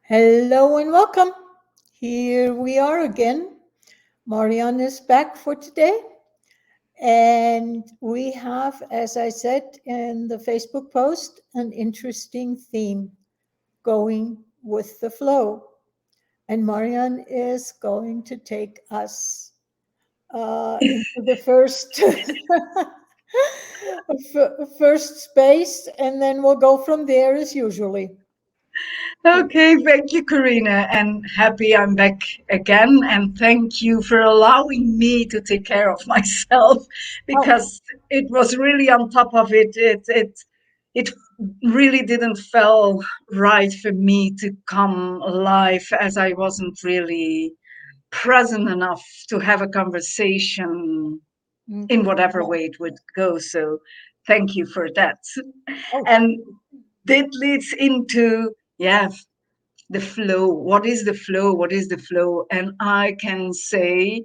Hello and welcome. Here we are again. Marianne is back for today. And we have, as I said in the Facebook post, an interesting theme going with the flow. And Marianne is going to take us into the first space, and then we'll go from there as usually. Okay, thank you, Corinna, and happy I'm back again. And thank you for allowing me to take care of myself Oh, because it was really on top of it. It really didn't feel right for me to come live as I wasn't really present enough to have a conversation in okay. whatever way it would go. So thank you for that. Oh, And that leads into, yeah, the flow. What is the flow? What is the flow? And I can say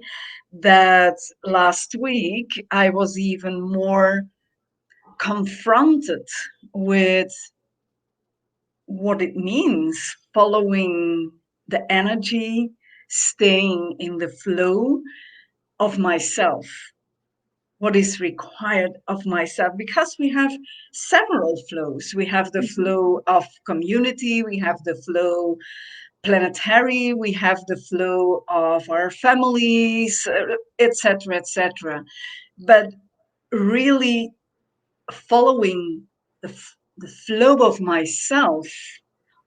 that last week I was even more confronted with what it means following the energy, staying in the flow of myself, what is required of myself, because we have several flows. We have the flow of community, we have the flow planetary, we have the flow of our families, etc., etc. But really following the flow of myself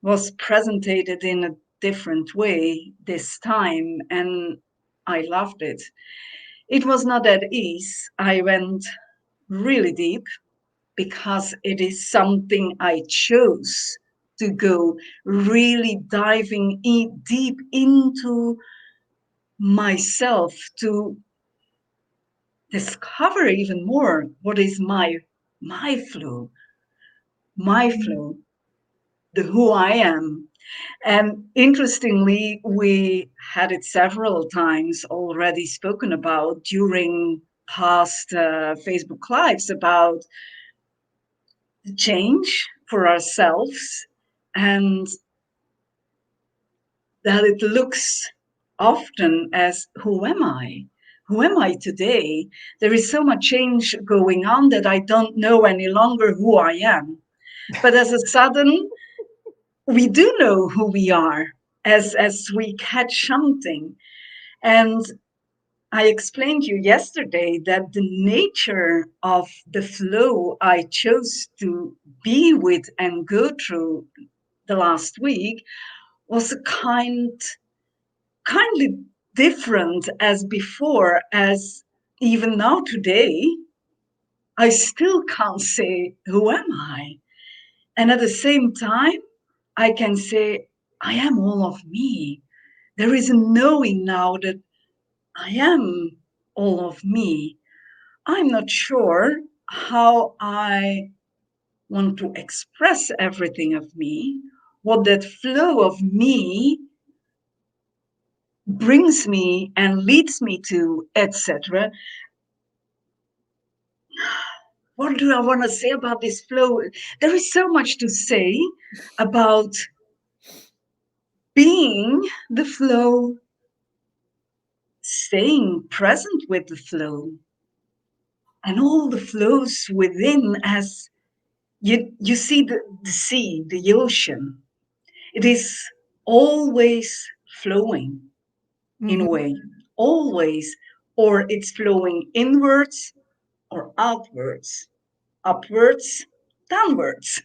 was presented in a different way this time, and I loved it. It was not at ease. I went really deep because it is something I chose to go, really diving deep into myself to discover even more what is my flow, the who I am. And interestingly, we had it several times already spoken about during past Facebook Lives about the change for ourselves, and that it looks often as who am I? Who am I today? There is so much change going on that I don't know any longer who I am. But as a sudden, we do know who we are as we catch something. And I explained to you yesterday that the nature of the flow I chose to be with and go through the last week was a kindly different as before, as even now today, I still can't say, who am I? And at the same time, I can say, I am all of me. There is a knowing now that I am all of me. I'm not sure how I want to express everything of me, what that flow of me brings me and leads me to, etc. What do I want to say about this flow? There is so much to say about being the flow, staying present with the flow, and all the flows within. As you see the sea, the ocean, it is always flowing in a mhm. way, always, or it's flowing inwards or outwards, upwards, downwards.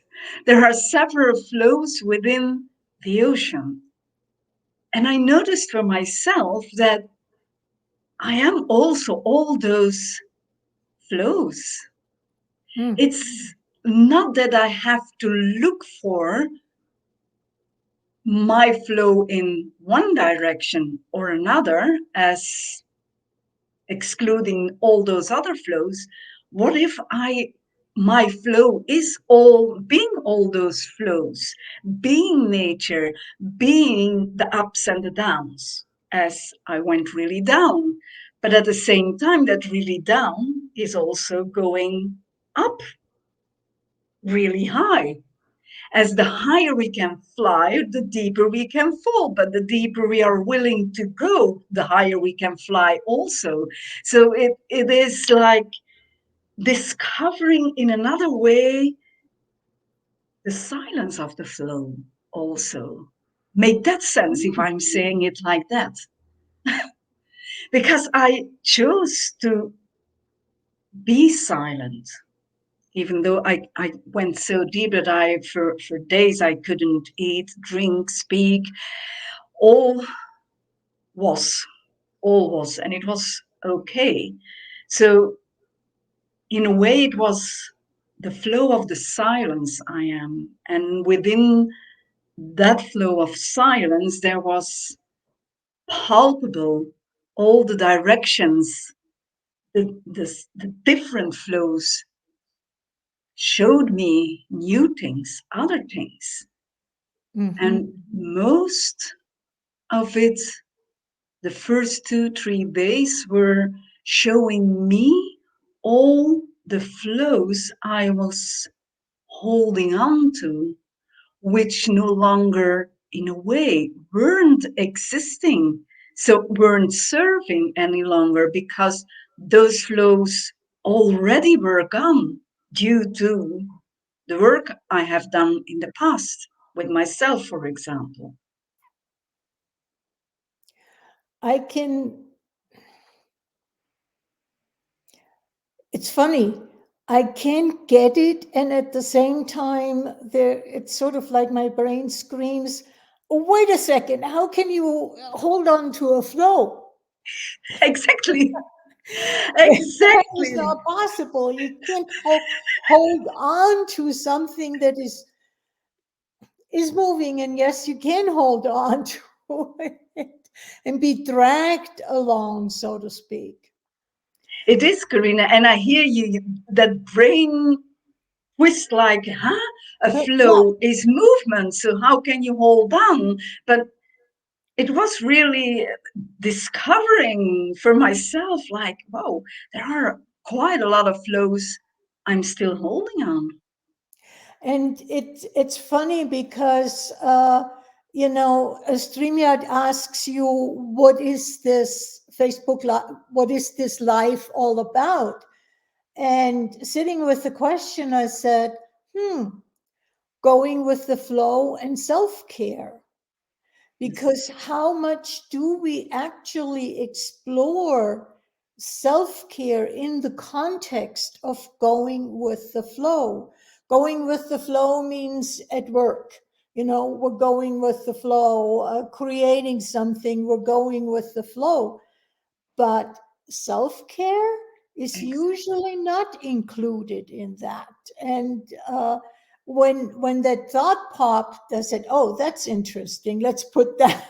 There are several flows within the ocean. And I noticed for myself that I am also all those flows. Mm. It's not that I have to look for my flow in one direction or another as excluding all those other flows. What if my flow is all being all those flows, being nature, being the ups and the downs, as I went really down. But at the same time, that really down is also going up really high. As the higher we can fly, the deeper we can fall. But the deeper we are willing to go, the higher we can fly also. So it is like discovering in another way the silence of the flow also. Make that sense if I'm saying it like that. Because I chose to be silent, even though I went so deep that for days, I couldn't eat, drink, speak. All was, all was, and it was okay. So, in a way, it was the flow of the silence I am. And within that flow of silence, there was palpable all the directions, the different flows showed me new things, other things. Mm-hmm. And most of it, the first 2, 3 days were showing me all the flows I was holding on to, which no longer, in a way, weren't existing. So weren't serving any longer because those flows already were gone due to the work I have done in the past with myself, for example. I can, it's funny. I can't get it, and at the same time, there it's sort of like my brain screams, "Oh, wait a second, how can you hold on to a flow? Exactly. That is Exactly. not possible. You can't hold on to something that is moving, and yes, you can hold on to it and be dragged along, so to speak." It is, Corinna, and I hear you, that brain twist like, huh? A Yeah. flow is movement, so how can you hold on? But it was really discovering for myself, like, wow, there are quite a lot of flows I'm still holding on. And it's funny because StreamYard asks you, "What is this What is this life all about?" And sitting with the question, I said, going with the flow and self care. Yes. Because how much do we actually explore self care in the context of going with the flow? Going with the flow means at work. We're going with the flow, creating something, we're going with the flow. But self care is usually not included in that. And when that thought popped, I said, "Oh, that's interesting. Let's put that."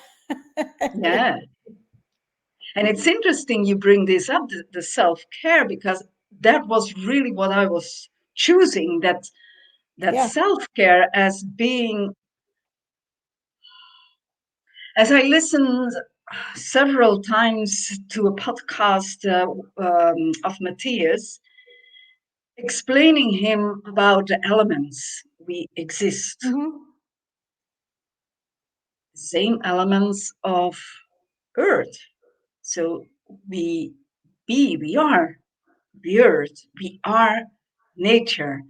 Yeah. And it's interesting you bring this up, the self care, because that was really what I was choosing, that Yeah. self care as being, as I listened several times to a podcast of Matthias, explaining him about the elements we exist, Hmm. the same elements of earth. So we we are the earth, we are nature.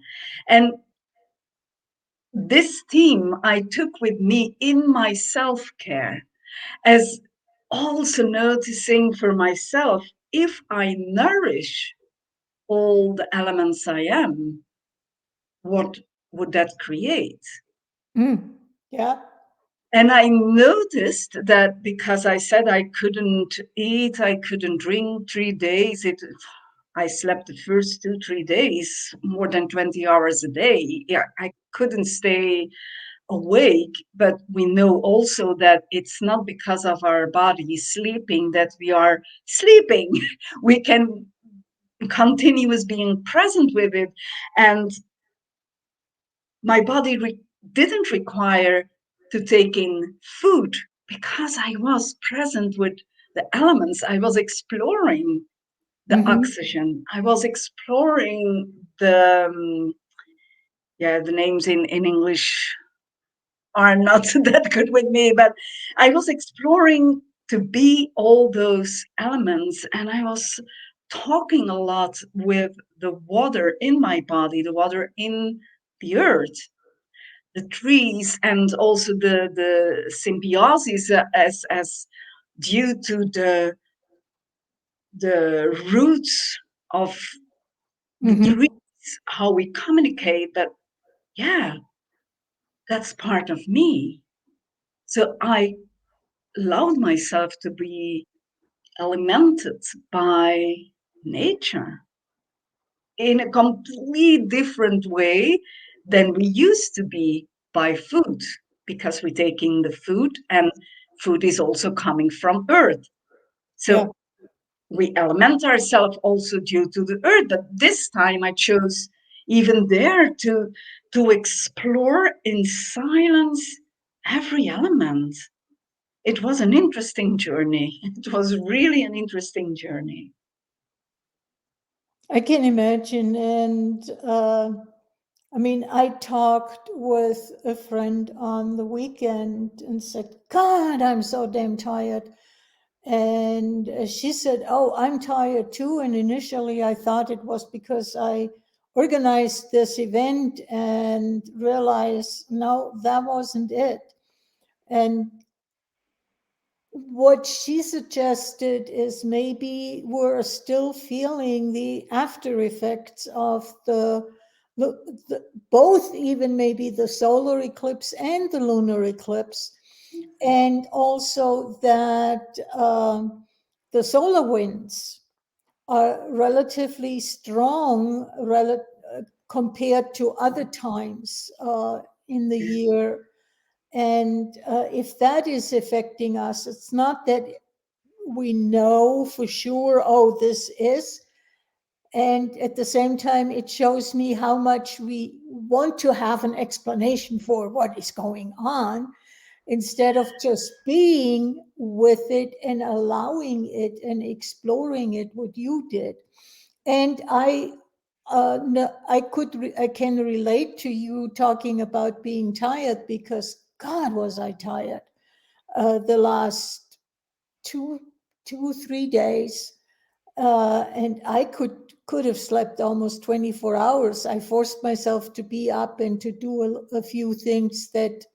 And this theme I took with me in my self care, as also noticing for myself, if I nourish all the elements I am, what would that create? Mm. Yeah. And I noticed that because I said I couldn't eat, I couldn't drink 3 days, I slept the first 2, 3 days more than 20 hours a day. Yeah, I couldn't stay awake, but we know also that it's not because of our body sleeping that we are sleeping. We can continuous being present with it, and my body didn't require to take in food because I was present with the elements. I was exploring the Hmm. oxygen. I was exploring the yeah, the names in English. are not that good with me, but I was exploring to be all those elements, and I was talking a lot with the water in my body, the water in the earth, the trees, and also the symbiosis, as due to the roots of the Mm-hmm. trees, how we communicate. That, yeah, that's part of me. So I allowed myself to be elemented by nature in a complete different way than we used to be by food, because we're taking the food, and food is also coming from earth. Yeah. So we element ourselves also due to the earth. But this time I chose even there to explore in silence every element. It was an interesting journey. It was really an interesting journey. I can imagine. And I mean, I talked with a friend on the weekend and said, God, I'm so damn tired. And she said, Oh, I'm tired too. And initially I thought it was because I organized this event and realized, no, that wasn't it. And what she suggested is maybe we're still feeling the after effects of both, even maybe the solar eclipse and the lunar eclipse, and also that the solar winds are relatively strong compared to other times in the Yes, year. And if that is affecting us, it's not that we know for sure, oh, this is. And at the same time, it shows me how much we want to have an explanation for what is going on instead of just being with it and allowing it and exploring it, what you did. And no, I can relate to you talking about being tired because God was I tired the last two, 3 days, and I could have slept almost 24 hours. I forced myself to be up and to do a few things that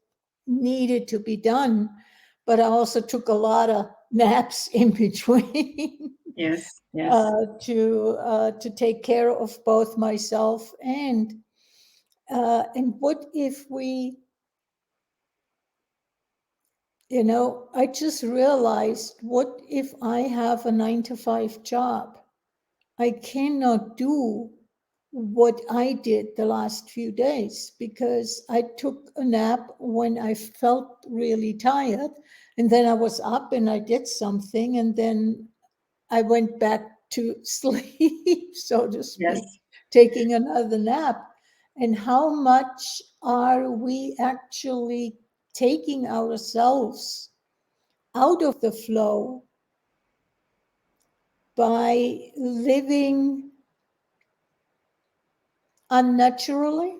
needed to be done, but I also took a lot of naps in between. yes, yes. To take care of both myself and what if we, I just realized, what if I have a 9 to 5 job? I cannot do what I did the last few days because I took a nap when I felt really tired, and then I was up and I did something, and then I went back to sleep, so to speak, Yes. taking another nap. And how much are we actually taking ourselves out of the flow by living unnaturally?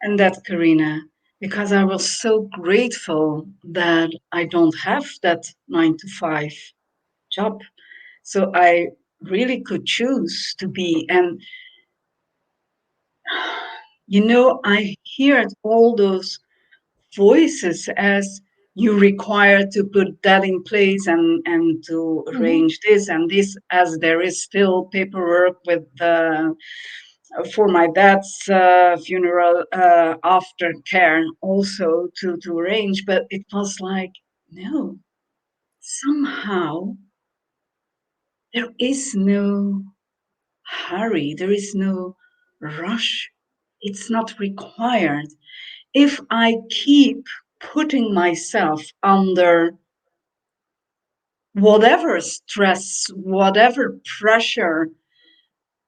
And that, Corinna, because I was so grateful that I don't have that 9 to 5 job. So I really could choose to be. And, I heard all those voices as you require to put that in place, and to Mm-hmm. arrange this and this, as there is still paperwork with for my dad's funeral, aftercare also to arrange. But it was like, no, somehow there is no hurry, there is no rush. It's not required. If I keep putting myself under whatever stress, whatever pressure,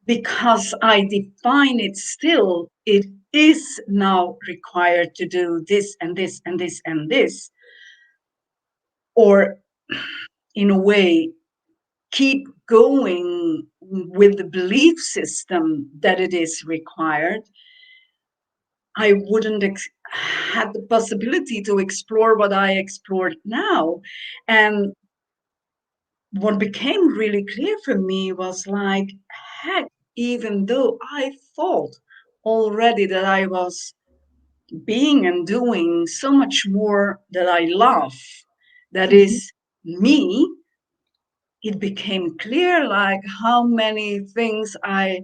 because I define it still, it is now required to do this and this and this and this, or in a way, keep going with the belief system that it is required, I wouldn't had the possibility to explore what I explored now. And what became really clear for me was like, heck, even though I thought already that I was being and doing so much more that I love, that Mhm. is me, it became clear like how many things I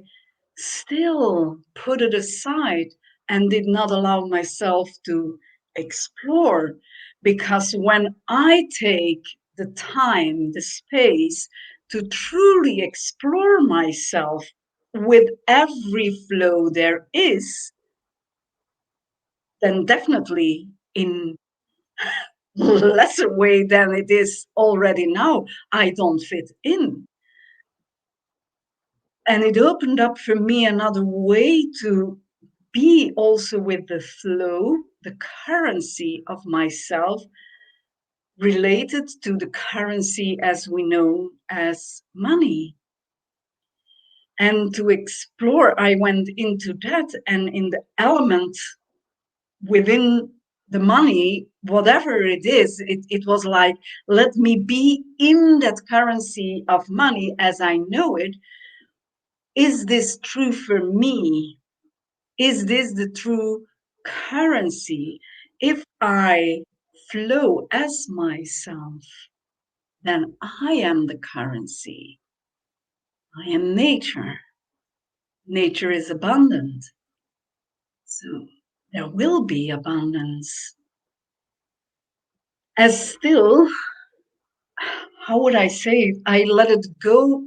still put it aside and did not allow myself to explore. Because when I take the time, the space to truly explore myself with every flow there is, then definitely in lesser way than it is already now, I don't fit in. And it opened up for me another way to be also with the flow, the currency of myself, related to the currency as we know as money. And to explore, I went into that, and in the element within the money, whatever it was like, let me be in that currency of money as I know it. Is this true for me? Is this the true currency? If I flow as myself, then I am the currency. I am nature. Nature is abundant. So there will be abundance. As still, how would I say it? I let it go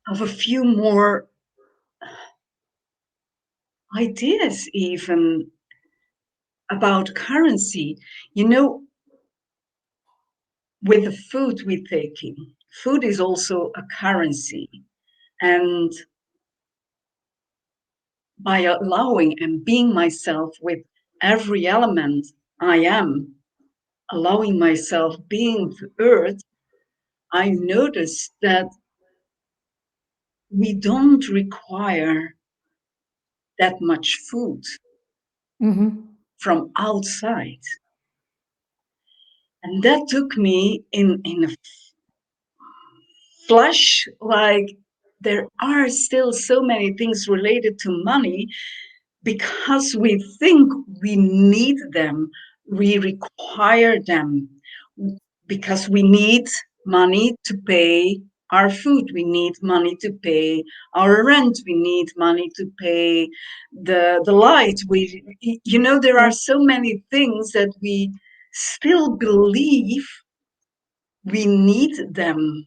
of a few more ideas, even about currency. You know, with the food we're taking, food is also a currency. And by allowing and being myself with every element I am, allowing myself being the earth, I notice that we don't require that much food Mhm. from outside. And that took me in a flash, like there are still so many things related to money because we think we need them, we require them, because we need money to pay our food, we need money to pay our rent, we need money to pay the light. There are Yeah. so many things that we still believe we need them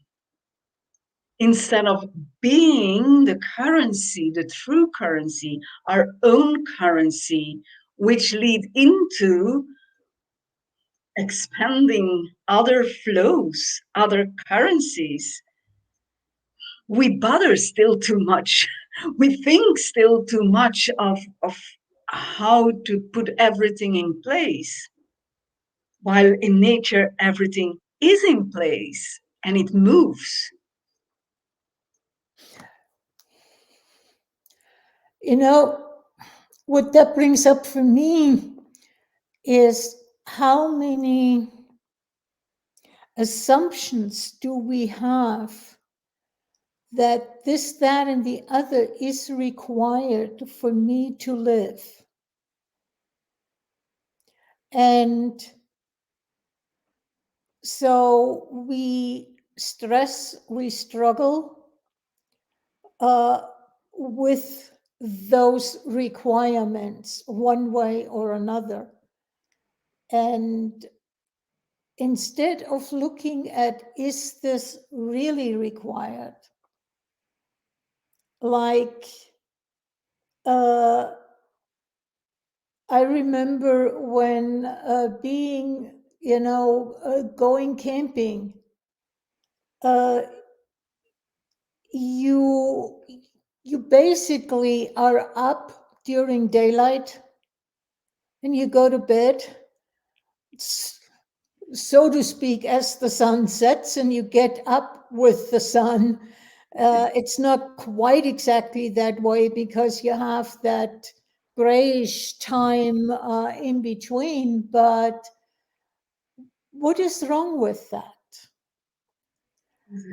instead of being the currency, the true currency, our own currency, which lead into expanding other flows, other currencies. We bother still too much. We think still too much of how to put everything in place, while in nature everything is in place and it moves. You know, what that brings up for me is how many assumptions do we have that this, that, and the other is required for me to live? And so we stress, we struggle uh, with those requirements one way or another. And instead of looking at, is this really required? Like, uh, I remember when being, going camping, uh, you you basically are up during daylight and you go to bed, so to speak, as the sun sets, and you get up with the sun It's not quite exactly that way because you have that grayish time in between, but what is wrong with that?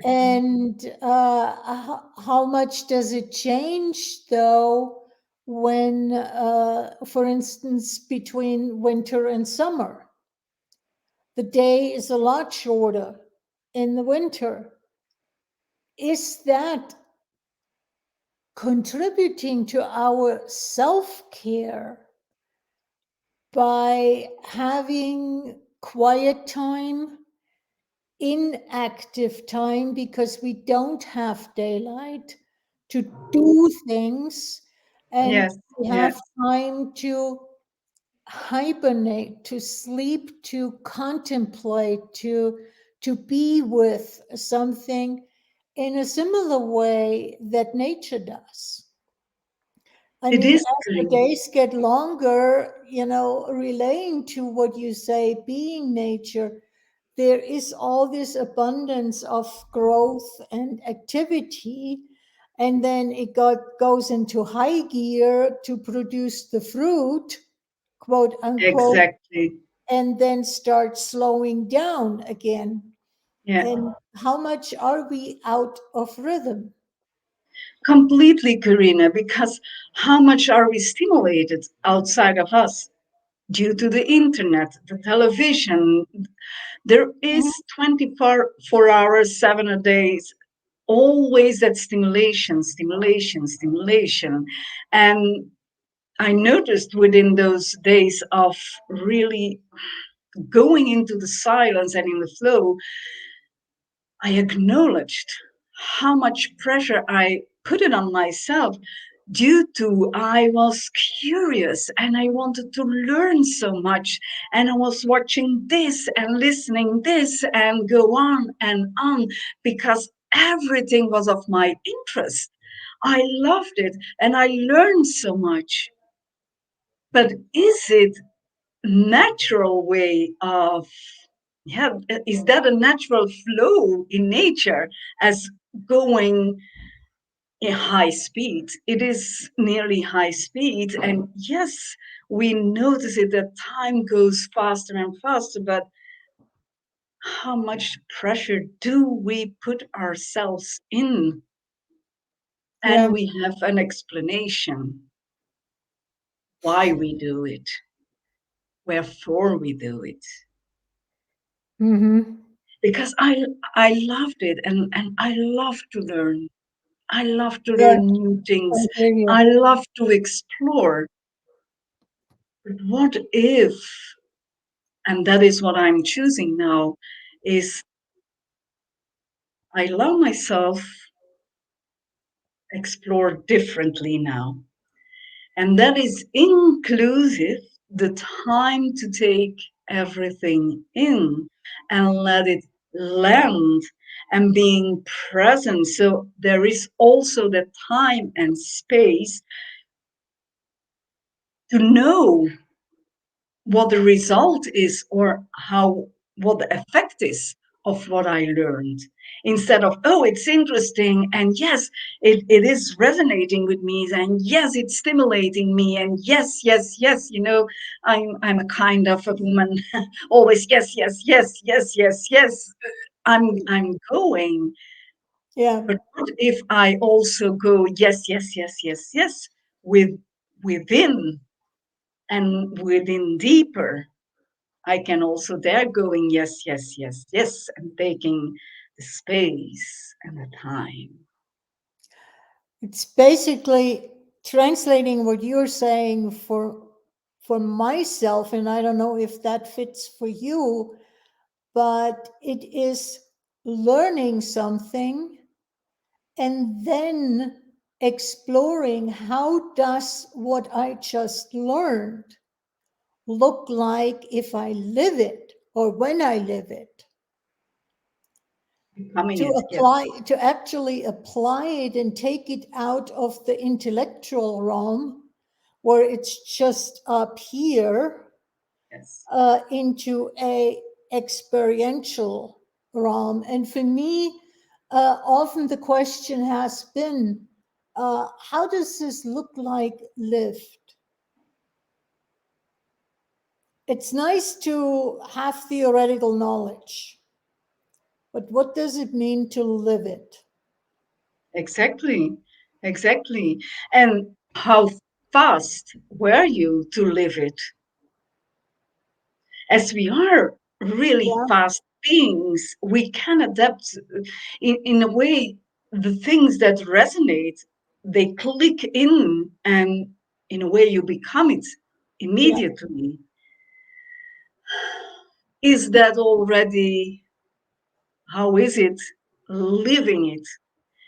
And how much does it change, though, when, for instance, between winter and summer? The day is a lot shorter in the winter. Is that contributing to our self care by having quiet time, inactive time, because we don't have daylight to do things, and Yes, we yes. have time to hibernate, to sleep, to contemplate, to be with something in a similar way that nature does. I It mean, is as the green. days get longer, relating to what you say, being nature, there is all this abundance of growth and activity. And then goes into high gear to produce the fruit, quote unquote, Exactly. and then start slowing down again. Yeah. And how much are we out of rhythm? Completely, Corinna, because how much are we stimulated outside of us due to the internet, the television? There Mhm. is 24 hours, 7 days, always that stimulation, stimulation, stimulation. And I noticed within those days of really going into the silence and in the flow, I acknowledged how much pressure I put it on myself due to I was curious and I wanted to learn so much, and I was watching this and listening this and go on because everything was of my interest. I loved it and I learned so much. But is it natural way of, yeah, is that a natural flow in nature as going in high speed? It is nearly high speed, and yes, we notice it that time goes faster and faster, but how much pressure do we put ourselves in? Yeah. And we have an explanation why we do it, wherefore we do it. Mm-hmm. Because I loved it, and I love to learn. I love to Yeah, learn new I things. hear I you. love to explore. But what if, and that is what I'm choosing now, is I allow myself explore differently now. And that is inclusive the time to take everything in and let it land and being present. So there is also the time and space to know what the result is or how what the effect is of what I learned, instead of, oh, it's interesting, and yes, it is resonating with me, and yes, it's stimulating me, and yes, yes, yes, I'm a kind of a woman always yes, yes, yes, yes, yes, yes. I'm going. Yeah. But what if I also go yes, yes, yes, yes, yes, with within and within deeper? I can also there going yes, yes, yes, yes, and taking the space and the time. It's basically translating what you're saying for myself, and I don't know if that fits for you, but it is learning something and then exploring how does what I just learned look like if I live it or when I live it. Becoming To it, yes, apply, to actually apply it and take it out of the intellectual realm where it's just up here, yes, into a experiential realm. And for me, often the question has been, how does this look like lived? It's nice to have theoretical knowledge, but what does it mean to live it? Exactly, exactly. And how fast were you to live it? As we are really Yeah, fast beings, we can adapt in a way. The things that resonate, they click in, and in a way you become it yeah. immediately. Is that already, how is it living it?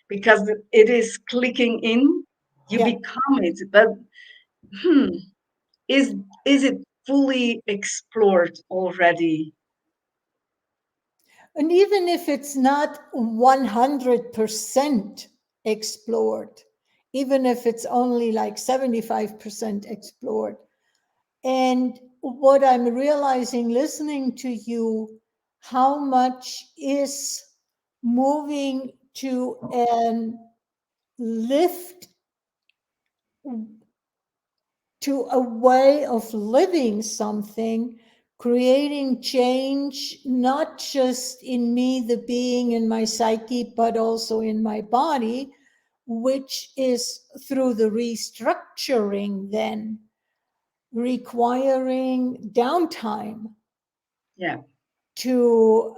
Because it is clicking in, you Yeah. become it. But hmm, is is it fully explored already? And even if it's not 100% explored, even if it's only like 75% explored. And what I'm realizing listening to you, how much is moving to an lift, to a way of living something, creating change, not just in me, the being in my psyche, but also in my body, which is through the restructuring, then requiring downtime Yeah, to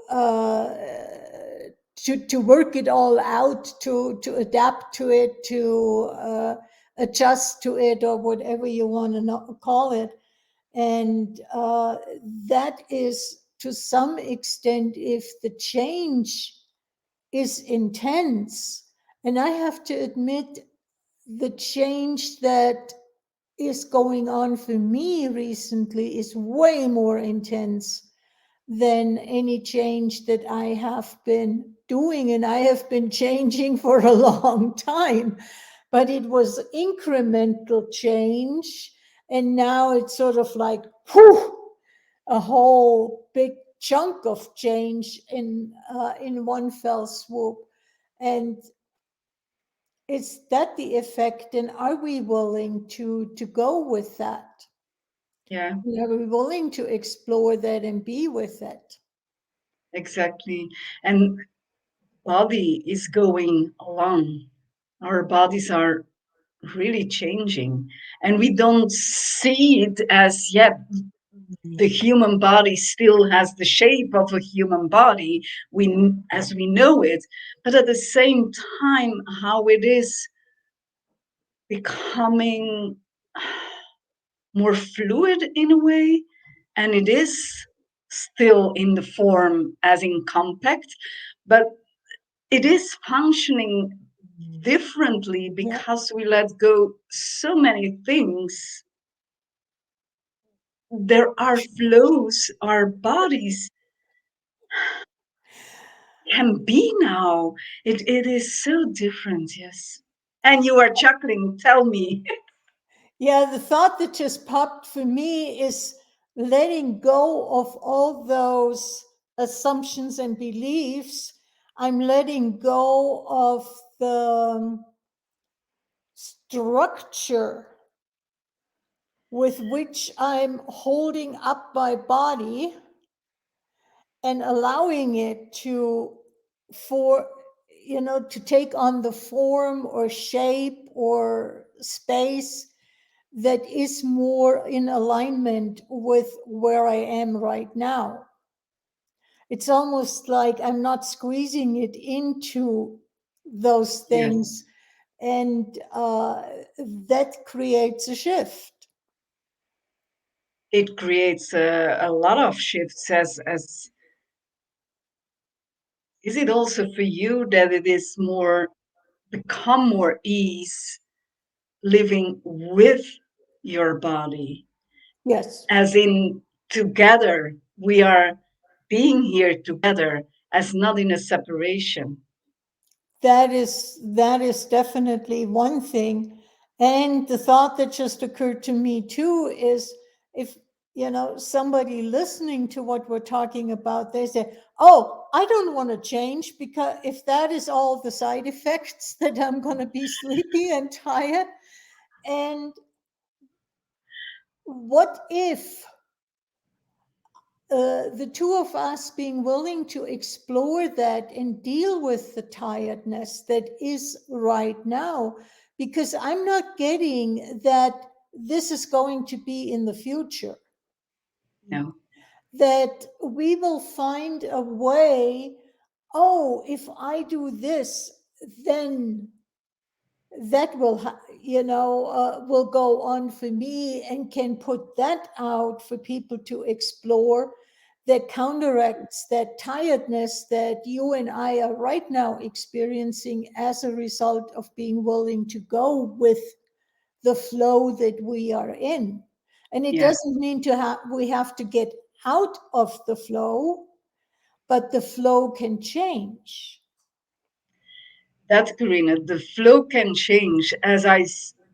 to work it all out, to adapt to it, to adjust to it, or whatever you want to call it. And that is to some extent, if the change is intense. And I have to admit, the change that is going on for me recently is way more intense than any change that I have been doing. And I have been changing for a long time, but it was incremental change. And now it's sort of like, whew, a whole big chunk of change in one fell swoop. And is that the effect? And are we willing to go with that? yeah, Are we willing to explore that and be with it? exactly. And body is going along. Our bodies are really changing, and we don't see it as yet. The human body still has the shape of a human body, as we know it, but at the same time, how it is becoming more fluid in a way, and it is still in the form as in compact, but it is functioning differently Yeah. because we let go so many things. There are flows our bodies can be now. It is so different, yes. And you are chuckling, tell me. Yeah, the thought that just popped for me is letting go of all those assumptions and beliefs. I'm letting go of the structure with which I'm holding up my body and allowing it to, for to take on the form or shape or space that is more in alignment with where I am right now. It's almost like I'm not squeezing it into those Yes, things, and that creates a shift. it creates a lot of shifts. As is it also for you that it is more become more ease living with your body, Yes, as in together we are being here together, as not in a separation. that is definitely one thing. And the thought that just occurred to me too is, if somebody listening to what we're talking about, they say, oh, I don't want to change, because if that is all the side effects, that I'm going to be sleepy and tired. And what if the two of us being willing to explore that and deal with the tiredness that is right now? Because I'm not getting that this is going to be in the future, No. that we will find a way. Oh, if I do this, then that will go on for me, and can put that out for people to explore, that counteracts that tiredness that you and I are right now experiencing as a result of being willing to go with the flow that we are in. And it Yeah. doesn't mean we have to get out of the flow, but the flow can change. That's Corinna. The flow can change, as I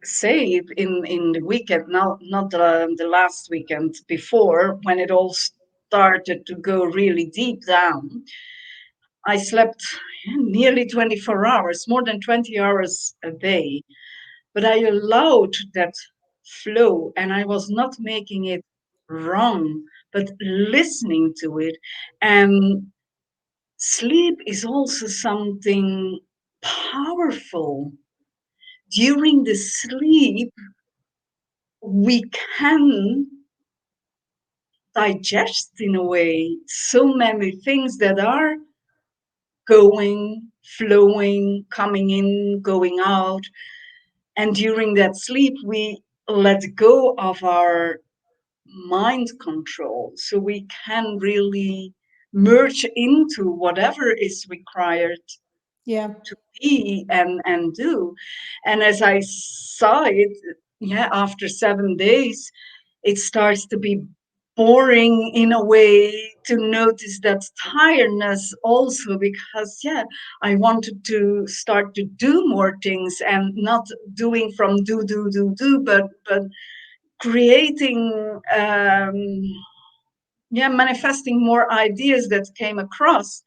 say it in the weekend, now not the last weekend before, when it all started to go really deep down. I slept nearly 24 hours, more than 20 hours a day, but I allowed that flow, and I was not making it wrong, but listening to it. And sleep is also something powerful. During the sleep, we can digest in a way so many things that are going, flowing, coming in, going out. And during that sleep, we let go of our mind control. So we can really merge into whatever is required Yeah. to be and do. And as I saw it, yeah, after 7 days, it starts to be boring in a way to notice that tiredness also, because yeah, I wanted to start to do more things, and not doing from do, but creating, yeah, manifesting more ideas that came across.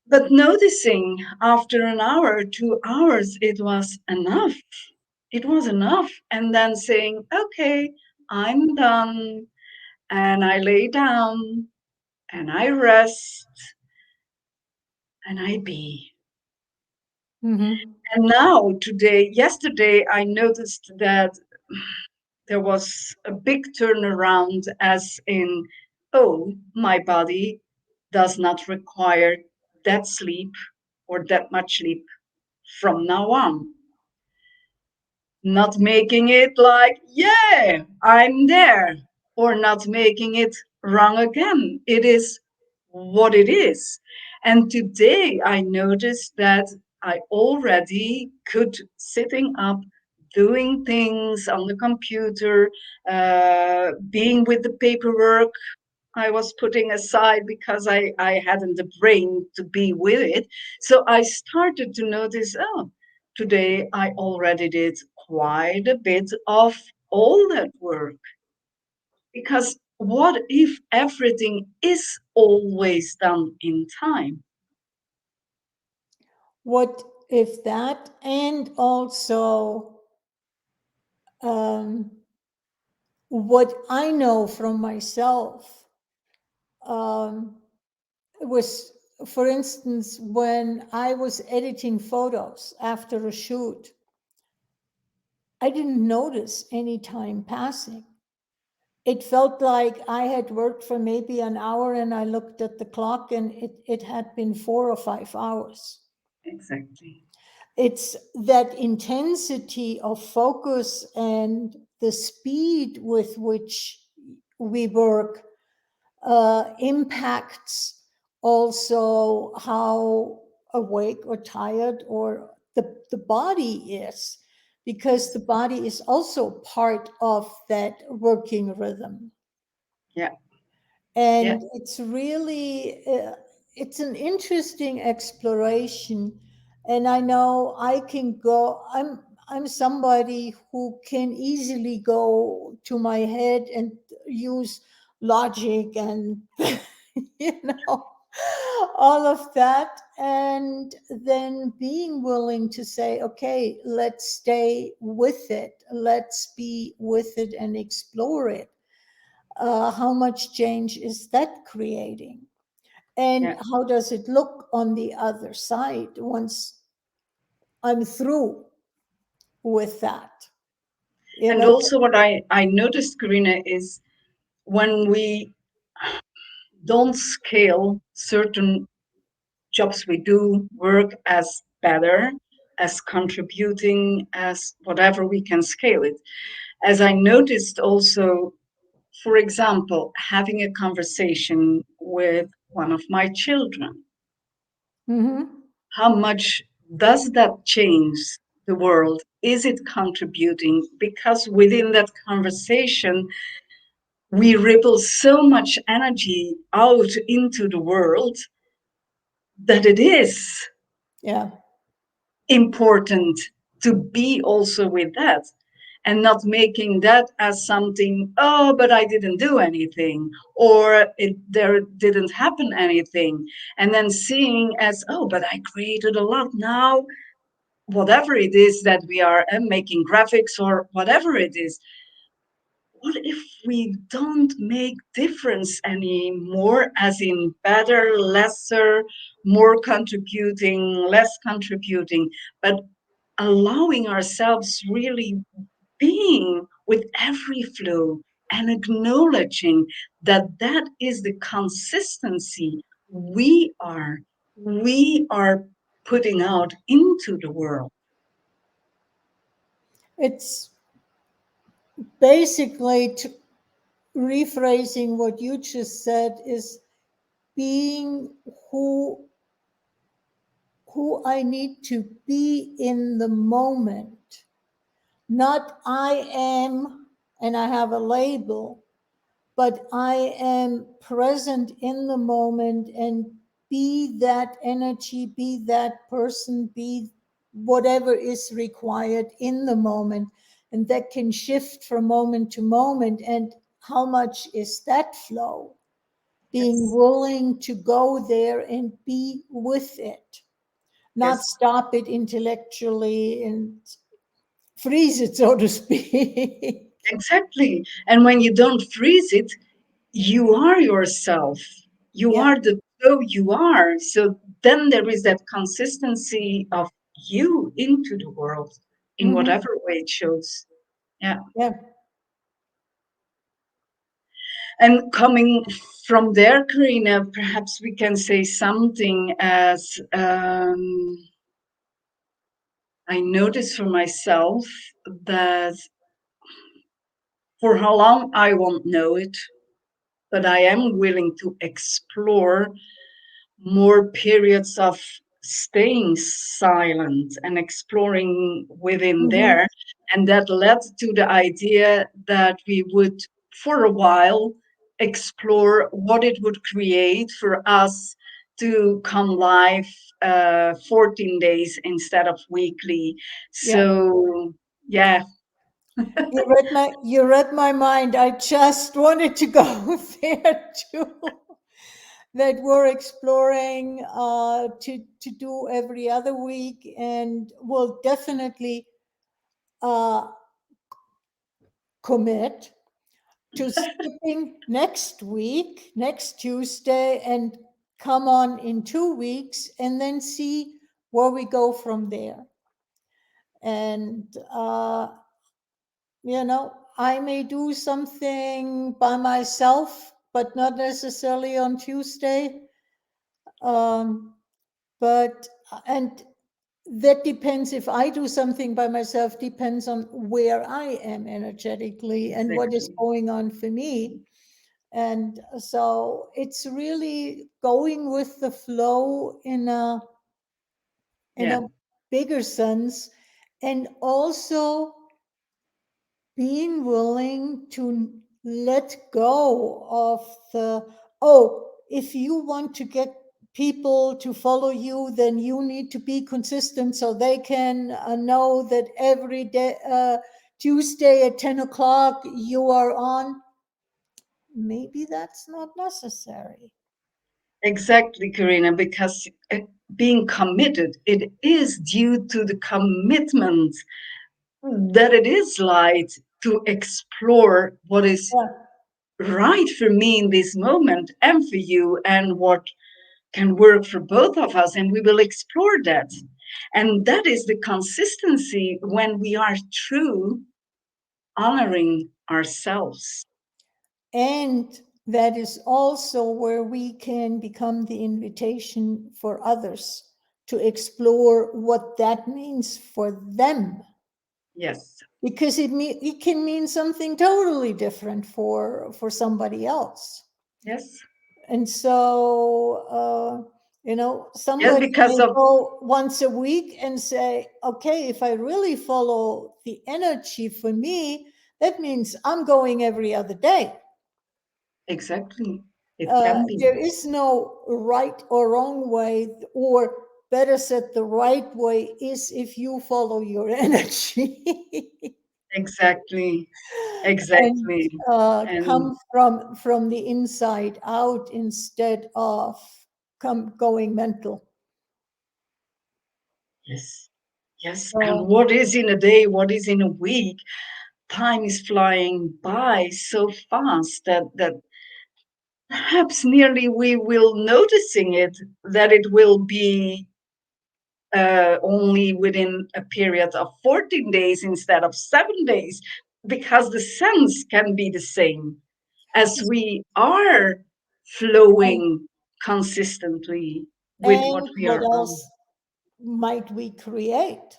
But noticing after an hour, 2 hours, it was enough. It was enough. And then saying, okay, I'm done. And I lay down and I rest and I be. Mm-hmm. And now, today, yesterday, I noticed that there was a big turnaround, as in, oh, my body does not require that sleep or that much sleep from now on. Not making it like, yeah, I'm there, or not making it wrong again. It is what it is. And today I noticed that I already could, sitting up, doing things on the computer, being with the paperwork I was putting aside because I hadn't the brain to be with it. So I started to notice, oh, today I already did quite a bit of all that work. Because what if everything is always done in time? What if that, and also um, what I know from myself, um, was, for instance, when I was editing photos after a shoot, I didn't notice any time passing. It felt like I had worked for maybe an hour, and I looked at the clock, and it had been 4 or 5 hours. Exactly. It's that intensity of focus and the speed with which we work impacts also how awake or tired or the body is, because the body is also part of that working rhythm. Yeah. Yeah. And it's really it's an interesting exploration. And I know I'm somebody who can easily go to my head and use logic and, you know, all of that. And then being willing to say, okay, let's stay with it, let's be with it and explore it. How much change is that creating? And Yeah. how does it look on the other side once I'm through with that? You And know? also, what I noticed, Corinna, is when we don't scale certain jobs we do, work as better, as contributing, as whatever we can scale it. As I noticed also, for example, having a conversation with one of my children, Mm-hmm. how much does that change the world? Is it contributing? Because within that conversation, we ripple so much energy out into the world that it is Yeah. important to be also with that and not making that as something, oh, but I didn't do anything, or there didn't happen anything, and then seeing as, oh, but I created a lot now, whatever it is that we are making graphics or whatever it is. What if we don't make difference anymore, as in better, lesser, more contributing, less contributing, but allowing ourselves really being with every flow and acknowledging that that is the consistency we are putting out into the world. It's basically rephrasing what you just said is being who I need to be in the moment. Not I am and I have a label, but I am present in the moment and be that energy, be that person, be whatever is required in the moment. And that can shift from moment to moment. And how much is that flow? Being Yes, willing to go there and be with it, not yes, stop it intellectually and freeze it, so to speak. exactly. And when you don't freeze it, you are yourself. You Yeah. are the flow you are. So then there is that consistency of you into the world in Hmm. whatever way it shows. Yeah. Yeah. And coming from there, Karina, perhaps we can say something as I noticed for myself that for how long I won't know it, but I am willing to explore more periods of staying silent and exploring within Hmm. there. And that led to the idea that we would, for a while, explore what it would create for us to come live 14 days instead of weekly. Yeah. So, yeah, You read my mind. I just wanted to go there too. That we're exploring to do every other week, and we'll definitely uh, commit to skipping next week, next Tuesday, and come on in 2 weeks, and then see where we go from there. And I may do something by myself, but not necessarily on Tuesday. Um, but and that depends. If I do something by myself, depends on where I am energetically and what is exactly. going on for me. And so it's really going with the flow in Yeah, a bigger sense, and also being willing to let go of the, oh, if you want to get people to follow you, then you need to be consistent so they can know that every day, Tuesday at 10 o'clock, you are on. Maybe that's not necessary. Exactly, Corinna, because being committed, it is due to the commitment that it is like to explore what is Yeah. right for me in this moment and for you, and what can work for both of us. And we will explore that. And that is the consistency when we are true, honoring ourselves. And that is also where we can become the invitation for others to explore what that means for them. Yes, Because it can mean something totally different for somebody else. yes, And so, yes, somebody because may of go once a week and say, okay, if I really follow the energy for me, that means I'm going every other day. exactly, it can be. There is no right or wrong way, or better said, the right way is if you follow your energy. Exactly, And exactly. And come from the inside out instead of going mental. yes, yes. And So what is in a day, what is in a week? Time is flying by so fast that perhaps nearly we will noticing it, that it will be only within a period of 14 days instead of 7 days, because the sense can be the same as we are and, flowing consistently with what and we what are on. else might we create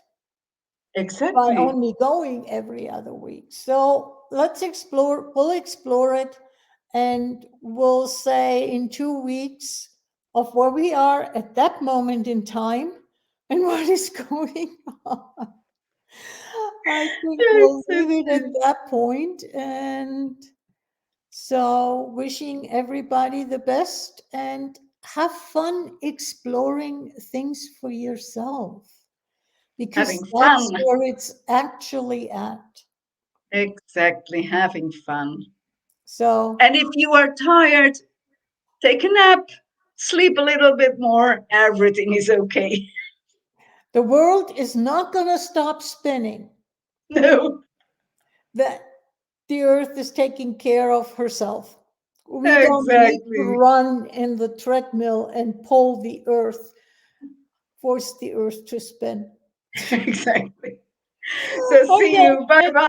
by Exactly. only going every other week? So let's explore. We'll explore it, and we'll say in 2 weeks of where we are at that moment in time and what is going on. I think we'll Yes, leave it at yes. that point. And so, wishing everybody the best and have fun exploring things for yourself because Having that's fun. where it's actually at. Exactly, having fun. So, And if you are tired, take a nap, sleep a little bit more, everything is okay. the world is not going to stop spinning. No, That the earth is taking care of herself. We don't need to exactly. run in the treadmill and pull the earth, force the earth to spin. Exactly. So see Okay, you. Bye take care. bye.